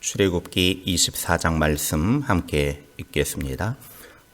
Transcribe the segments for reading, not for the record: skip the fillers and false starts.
출애굽기 24장 말씀 함께 읽겠습니다.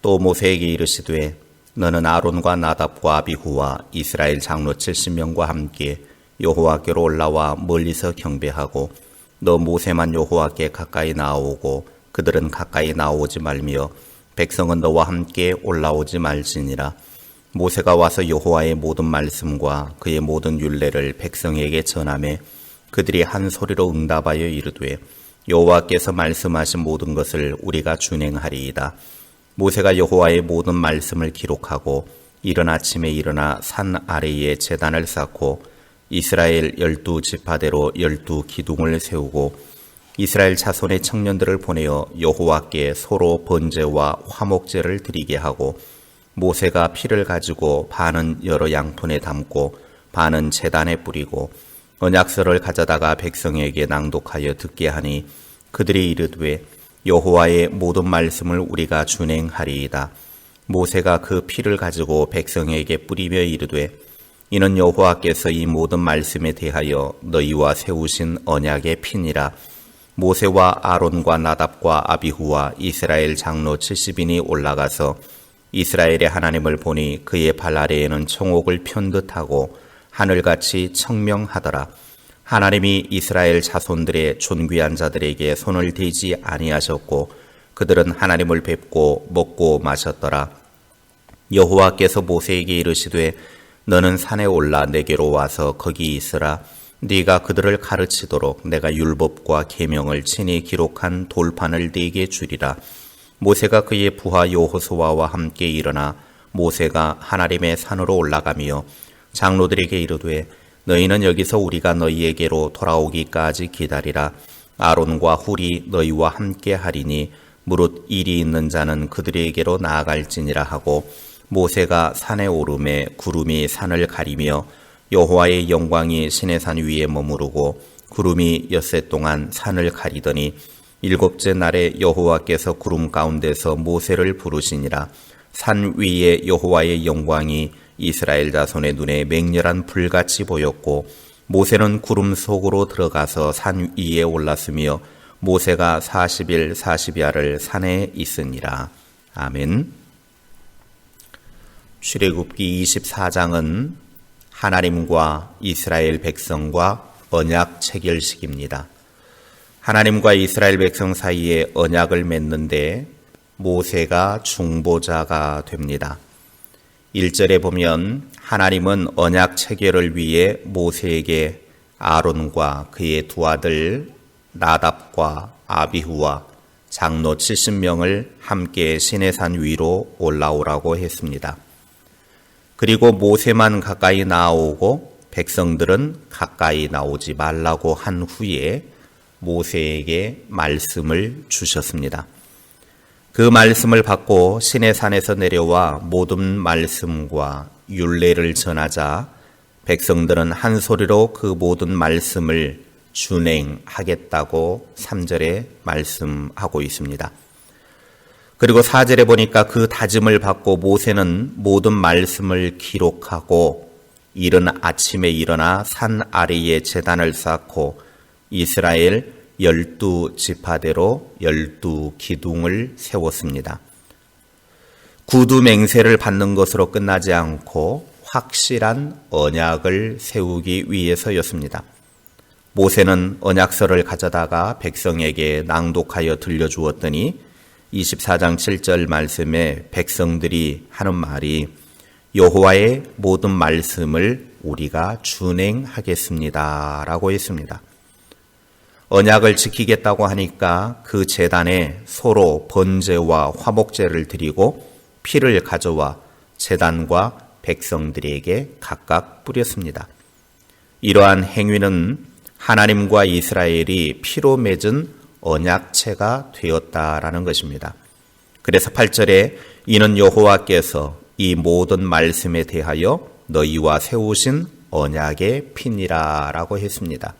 또 모세에게 이르시되 너는 아론과 나답과 아비후와 이스라엘 장로 70명과 함께 여호와께로 올라와 멀리서 경배하고 너 모세만 여호와께 가까이 나아오고 그들은 가까이 나오지 말며 백성은 너와 함께 올라오지 말지니라. 모세가 와서 여호와의 모든 말씀과 그의 모든 율례를 백성에게 전하매 그들이 한 소리로 응답하여 이르되 여호와께서 말씀하신 모든 것을 우리가 준행하리이다. 모세가 여호와의 모든 말씀을 기록하고 이른 아침에 일어나 산 아래에 제단을 쌓고 이스라엘 12지파대로 12기둥을 세우고 이스라엘 자손의 청년들을 보내어 여호와께 소로 번제와 화목제를 드리게 하고 모세가 피를 가지고 반은 여러 양손에 담고 반은 제단에 뿌리고 언약서를 가져다가 백성에게 낭독하여 듣게 하니 그들이 이르되 여호와의 모든 말씀을 우리가 준행하리이다. 모세가 그 피를 가지고 백성에게 뿌리며 이르되 이는 여호와께서 이 모든 말씀에 대하여 너희와 세우신 언약의 피니라. 모세와 아론과 나답과 아비후와 이스라엘 장로 70인이 올라가서 이스라엘의 하나님을 보니 그의 발 아래에는 청옥을 편 듯하고 하늘같이 청명하더라. 하나님이 이스라엘 자손들의 존귀한 자들에게 손을 대지 아니하셨고 그들은 하나님을 뵙고 먹고 마셨더라. 여호와께서 모세에게 이르시되 너는 산에 올라 내게로 와서 거기 있으라. 네가 그들을 가르치도록 내가 율법과 계명을 친히 기록한 돌판을 네게 주리라. 모세가 그의 부하 여호수아와 함께 일어나 모세가 하나님의 산으로 올라가며 장로들에게 이르되 너희는 여기서 우리가 너희에게로 돌아오기까지 기다리라. 아론과 훌이 너희와 함께 하리니 무릇 일이 있는 자는 그들에게로 나아갈지니라 하고 모세가 산에 오르매 구름이 산을 가리며 여호와의 영광이 시내산 위에 머무르고 구름이 엿새 동안 산을 가리더니 일곱째 날에 여호와께서 구름 가운데서 모세를 부르시니라. 산 위에 여호와의 영광이 이스라엘 자손의 눈에 맹렬한 불같이 보였고 모세는 구름 속으로 들어가서 산 위에 올랐으며 모세가 40일 40야를 산에 있으니라. 아멘. 출애굽기 24장은 하나님과 이스라엘 백성과 언약 체결식입니다. 하나님과 이스라엘 백성 사이에 언약을 맺는데 모세가 중보자가 됩니다. 1절에 보면 하나님은 언약 체결을 위해 모세에게 아론과 그의 두 아들 나답과 아비후와 장로 70명을 함께 시내산 위로 올라오라고 했습니다. 그리고 모세만 가까이 나오고 백성들은 가까이 나오지 말라고 한 후에 모세에게 말씀을 주셨습니다. 그 말씀을 받고 시내산에서 내려와 모든 말씀과 율례를 전하자 백성들은 한 소리로 그 모든 말씀을 준행하겠다고 3절에 말씀하고 있습니다. 그리고 4절에 보니까 그 다짐을 받고 모세는 모든 말씀을 기록하고 이른 아침에 일어나 산 아래에 제단을 쌓고 이스라엘 12지파대로 12기둥을 세웠습니다. 구두 맹세를 받는 것으로 끝나지 않고 확실한 언약을 세우기 위해서였습니다. 모세는 언약서를 가져다가 백성에게 낭독하여 들려주었더니 24장 7절 말씀에 백성들이 하는 말이 여호와의 모든 말씀을 우리가 준행하겠습니다 라고 했습니다. 언약을 지키겠다고 하니까 그 제단에 소로 번제와 화목제를 드리고 피를 가져와 제단과 백성들에게 각각 뿌렸습니다. 이러한 행위는 하나님과 이스라엘이 피로 맺은 언약체가 되었다라는 것입니다. 그래서 8절에 이는 여호와께서 이 모든 말씀에 대하여 너희와 세우신 언약의 피니라 라고 했습니다.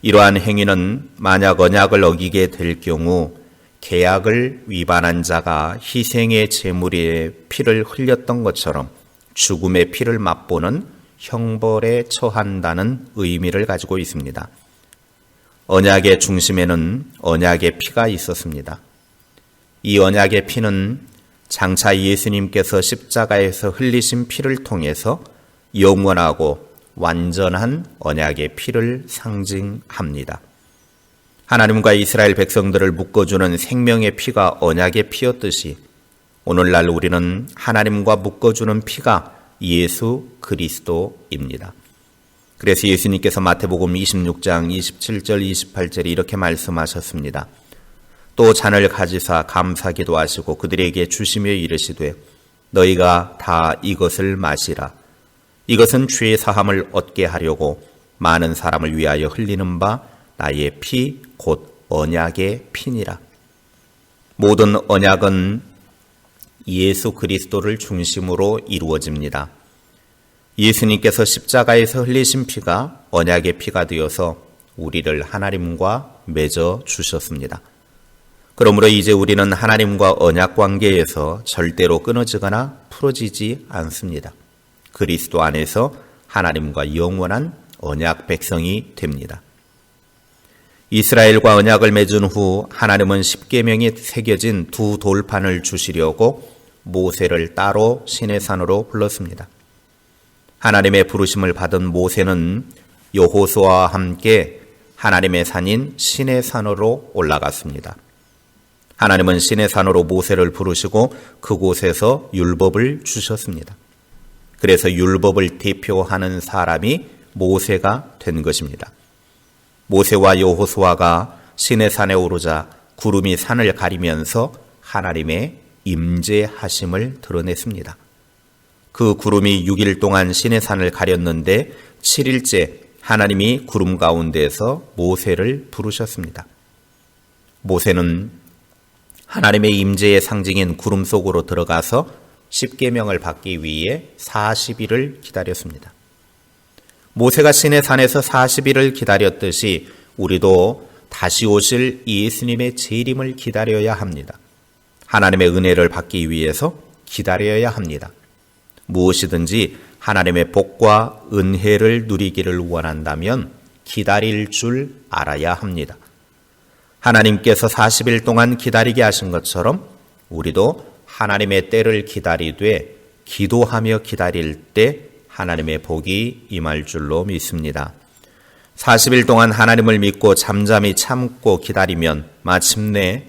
이러한 행위는 만약 언약을 어기게 될 경우 계약을 위반한 자가 희생의 제물의 피를 흘렸던 것처럼 죽음의 피를 맛보는 형벌에 처한다는 의미를 가지고 있습니다. 언약의 중심에는 언약의 피가 있었습니다. 이 언약의 피는 장차 예수님께서 십자가에서 흘리신 피를 통해서 영원하고 완전한 언약의 피를 상징합니다. 하나님과 이스라엘 백성들을 묶어주는 생명의 피가 언약의 피였듯이 오늘날 우리는 하나님과 묶어주는 피가 예수 그리스도입니다. 그래서 예수님께서 마태복음 26장 27절 28절에 이렇게 말씀하셨습니다. 또 잔을 가지사 감사기도 하시고 그들에게 주시며 이르시되 너희가 다 이것을 마시라. 이것은 죄 사함을 얻게 하려고 많은 사람을 위하여 흘리는 바 나의 피 곧 언약의 피니라. 모든 언약은 예수 그리스도를 중심으로 이루어집니다. 예수님께서 십자가에서 흘리신 피가 언약의 피가 되어서 우리를 하나님과 맺어 주셨습니다. 그러므로 이제 우리는 하나님과 언약 관계에서 절대로 끊어지거나 풀어지지 않습니다. 그리스도 안에서 하나님과 영원한 언약 백성이 됩니다. 이스라엘과 언약을 맺은 후 하나님은 십계명이 새겨진 두 돌판을 주시려고 모세를 따로 시내산으로 불렀습니다. 하나님의 부르심을 받은 모세는 여호수아와 함께 하나님의 산인 시내산으로 올라갔습니다. 하나님은 시내산으로 모세를 부르시고 그곳에서 율법을 주셨습니다. 그래서 율법을 대표하는 사람이 모세가 된 것입니다. 모세와 여호수아가 시내산에 오르자 구름이 산을 가리면서 하나님의 임재하심을 드러냈습니다. 그 구름이 6일 동안 시내산을 가렸는데 7일째 하나님이 구름 가운데에서 모세를 부르셨습니다. 모세는 하나님의 임재의 상징인 구름 속으로 들어가서 십계명을 받기 위해 40일을 기다렸습니다. 모세가 시내산에서 40일을 기다렸듯이 우리도 다시 오실 예수님의 재림을 기다려야 합니다. 하나님의 은혜를 받기 위해서 기다려야 합니다. 무엇이든지 하나님의 복과 은혜를 누리기를 원한다면 기다릴 줄 알아야 합니다. 하나님께서 40일 동안 기다리게 하신 것처럼 우리도 하나님의 때를 기다리되 기도하며 기다릴 때 하나님의 복이 임할 줄로 믿습니다. 40일 동안 하나님을 믿고 잠잠히 참고 기다리면 마침내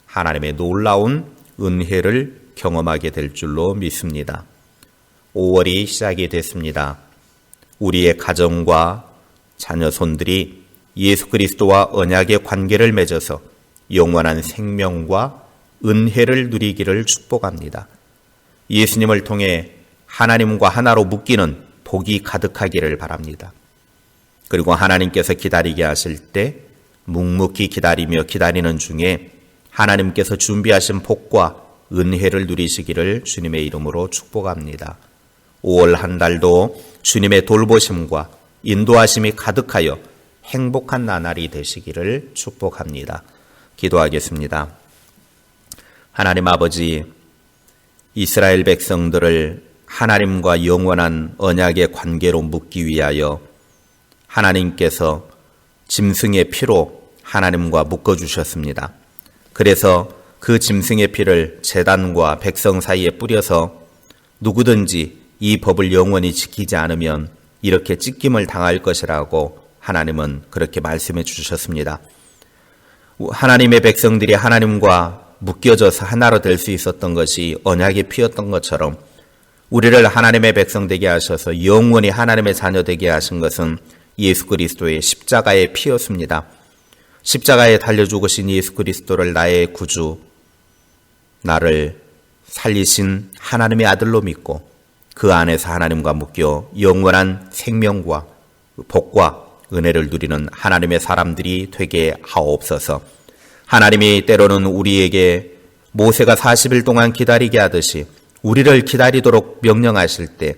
하나님의 놀라운 은혜를 경험하게 될 줄로 믿습니다. 5월이 시작이 됐습니다. 우리의 가정과 자녀손들이 예수 그리스도와 언약의 관계를 맺어서 영원한 생명과 은혜를 누리기를 축복합니다. 예수님을 통해 하나님과 하나로 묶이는 복이 가득하기를 바랍니다. 그리고 하나님께서 기다리게 하실 때 묵묵히 기다리며 기다리는 중에 하나님께서 준비하신 복과 은혜를 누리시기를 주님의 이름으로 축복합니다. 5월 한 달도 주님의 돌보심과 인도하심이 가득하여 행복한 나날이 되시기를 축복합니다. 기도하겠습니다. 하나님 아버지, 이스라엘 백성들을 하나님과 영원한 언약의 관계로 묶기 위하여 하나님께서 짐승의 피로 하나님과 묶어주셨습니다. 그래서 그 짐승의 피를 제단과 백성 사이에 뿌려서 누구든지 이 법을 영원히 지키지 않으면 이렇게 찢김을 당할 것이라고 하나님은 그렇게 말씀해 주셨습니다. 하나님의 백성들이 하나님과 묶여져서 하나로 될 수 있었던 것이 언약의 피였던 것처럼 우리를 하나님의 백성 되게 하셔서 영원히 하나님의 자녀 되게 하신 것은 예수 그리스도의 십자가의 피였습니다. 십자가에 달려 죽으신 예수 그리스도를 나의 구주, 나를 살리신 하나님의 아들로 믿고 그 안에서 하나님과 묶여 영원한 생명과 복과 은혜를 누리는 하나님의 사람들이 되게 하옵소서. 하나님이 때로는 우리에게 모세가 40일 동안 기다리게 하듯이 우리를 기다리도록 명령하실 때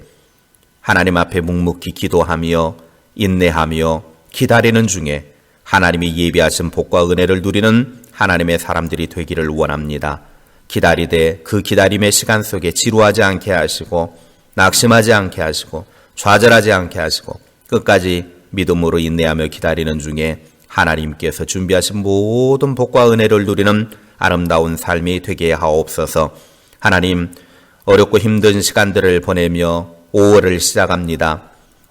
하나님 앞에 묵묵히 기도하며 인내하며 기다리는 중에 하나님이 예비하신 복과 은혜를 누리는 하나님의 사람들이 되기를 원합니다. 기다리되 그 기다림의 시간 속에 지루하지 않게 하시고 낙심하지 않게 하시고 좌절하지 않게 하시고 끝까지 믿음으로 인내하며 기다리는 중에 하나님께서 준비하신 모든 복과 은혜를 누리는 아름다운 삶이 되게 하옵소서. 하나님, 어렵고 힘든 시간들을 보내며 5월을 시작합니다.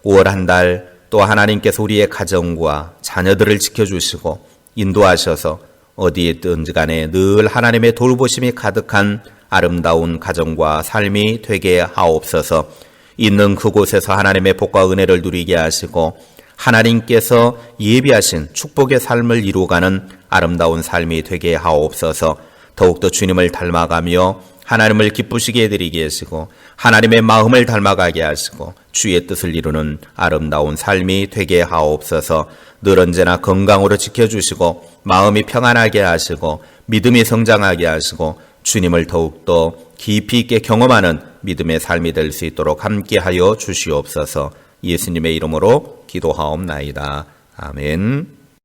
5월 한 달 또 하나님께서 우리의 가정과 자녀들을 지켜주시고 인도하셔서 어디에 있든지 간에 늘 하나님의 돌보심이 가득한 아름다운 가정과 삶이 되게 하옵소서. 있는 그곳에서 하나님의 복과 은혜를 누리게 하시고 하나님께서 예비하신 축복의 삶을 이루어가는 아름다운 삶이 되게 하옵소서. 더욱더 주님을 닮아가며 하나님을 기쁘시게 해드리게 하시고 하나님의 마음을 닮아가게 하시고 주의 뜻을 이루는 아름다운 삶이 되게 하옵소서. 늘 언제나 건강으로 지켜주시고 마음이 평안하게 하시고 믿음이 성장하게 하시고 주님을 더욱더 깊이 있게 경험하는 믿음의 삶이 될 수 있도록 함께하여 주시옵소서. 예수님의 이름으로 기도하옵나이다. 아멘.